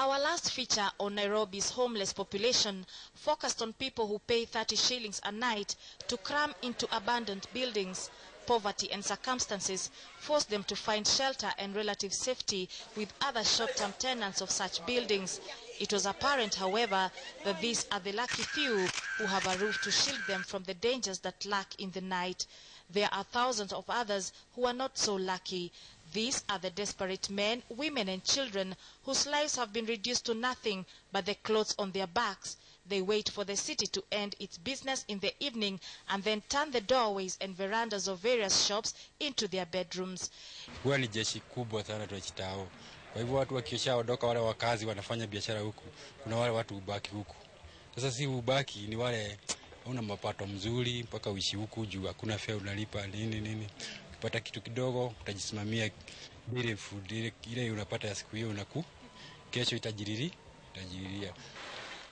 Our last feature on Nairobi's homeless population focused on people who pay 30 shillings a night to cram into abandoned buildings. Poverty and circumstances forced them to find shelter and relative safety with other short-term tenants of such buildings. It was apparent, however, that these are the lucky few who have a roof to shield them from the dangers that lurk in the night. There are thousands of others who are not so lucky. These are the desperate men, women and children whose lives have been reduced to nothing but the clothes on their backs. They wait for the city to end its business in the evening and then turn the doorways and verandas of various shops into their bedrooms. Huwa ni jeshi kubwa sana tunachitao. Kwa hivyo watu wakishaondoka wale wakazi wanafanya biashara huku. Kuna wale watu ubaki huku. Sasa si ubaki ni wale una mapato mzuri mpaka uishi huku juu hakuna fare unalipa nini. Ukipata kitu kidogo utajisimamia ile food ile unapata ya siku hiyo kesho itajiriria.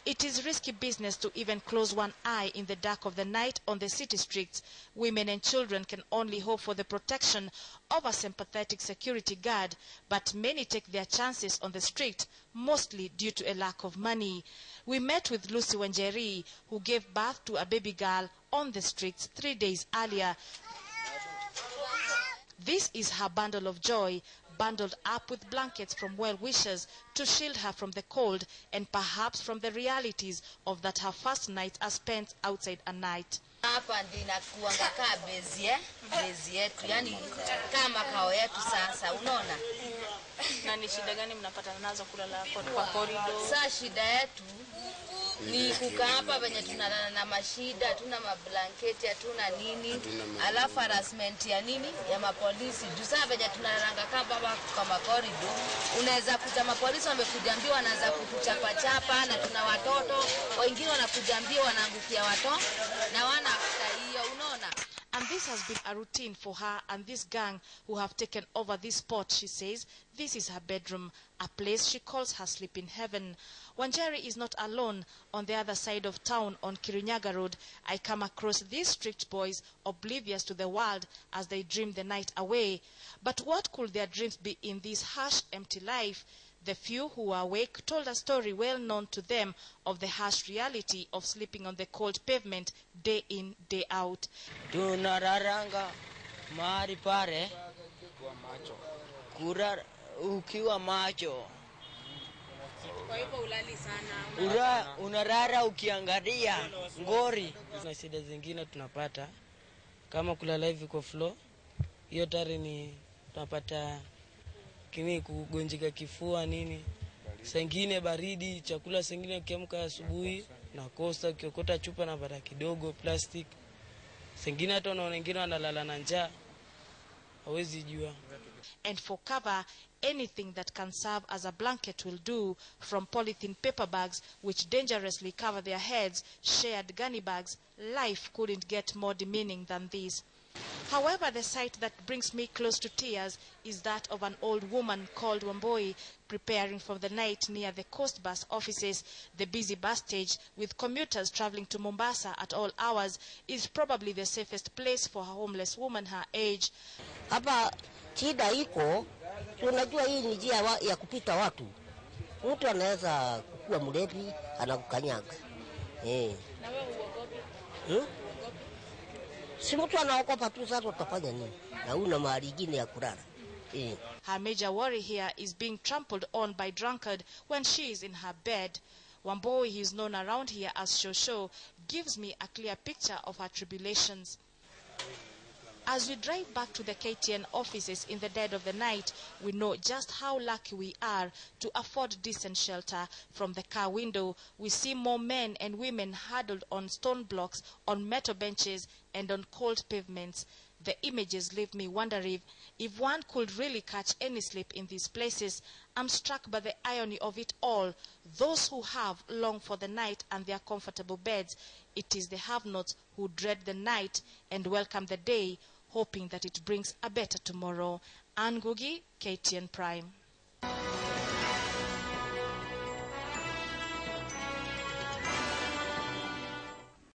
It is risky business to even close one eye in the dark of the night on the city streets. Women and children can only hope for the protection of a sympathetic security guard, but many take their chances on the street, mostly due to a lack of money. We met with Lucy Wanjeri, who gave birth to a baby girl on the streets 3 days earlier. This is her bundle of joy, bundled up with blankets from well-wishers to shield her from the cold and perhaps from the realities of that her first nights are spent outside a night. Hapa ndina kuanga kaa bezi yetu, yani kama kao yetu sasa, unaona? Na ni shida gani mnapata nazo kulala kwa corridor? Sasa shida yetu ni kukaa hapa venye tunalala na mashida, tuna mablanketi, hatuna nini, alafu harassment ya nini ya mapolisi. Juu sasa venye tunalalanga hapa kama corridor, unaweza kuta mapolisi wamekuja wanaanza kukuchapa na tuna watoto, wengine wanakuja wanaangukia watoto na wana hiyo, unaona? And this has been a routine for her and this gang who have taken over this spot. She says this is her bedroom, a place she calls her sleeping heaven. Wanjeri is not alone. On the other side of town, on Kirinyaga Road, I come across these street boys oblivious to the world as they dream the night away. But what could their dreams be in this harsh, empty life? The few who are awake told a story well known to them of the harsh reality of sleeping on the cold pavement day in, day out. Tunararanga mahali pale ukiwa macho. Kwa hivyo ulali sana. Unarara ukiangalia ngori. Na shida zingine tunapata kama kulala hivi kwa floor. Hiyo tare ni tunapata kini kugonjeka kifua nini. Sengine baridi, chakula sengine ukiamka asubuhi na kosa ukiokota chupa na bara kidogo plastic. Sengine hata unaona wengine wanalala na njaa. Hawezi jua. And for cover, anything that can serve as a blanket will do, from polythene paper bags which dangerously cover their heads, shared gunny bags. Life couldn't get more demeaning than this. However, the sight that brings me close to tears is that of an old woman called Wamboi, preparing for the night near the coast bus offices. The busy bus stage, with commuters traveling to Mombasa at all hours, is probably the safest place for a homeless woman her age. Hapa shida iko, tunajua hii ni njia ya kupita watu. Mtu anaweza kuwa mlevi, anakukanyaga. Na wewe uogopi? Si mtu anaogopa tu, sasa utafanya nini? Na una mahali ingine ya kulala. Her major worry here is being trampled on by drunkard when she is in her bed. Wamboi, he is known around here as Shosho, gives me a clear picture of her tribulations. As we drive back to the KTN offices in the dead of the night, we know just how lucky we are to afford decent shelter. From the car window, we see more men and women huddled on stone blocks, on metal benches, and on cold pavements. The images leave me wondering if one could really catch any sleep in these places. I'm struck by the irony of it all. Those who have long for the night and their comfortable beds. It is the have-nots who dread the night and welcome the day, hoping that it brings a better tomorrow. Anne Ngugi, KTN Prime.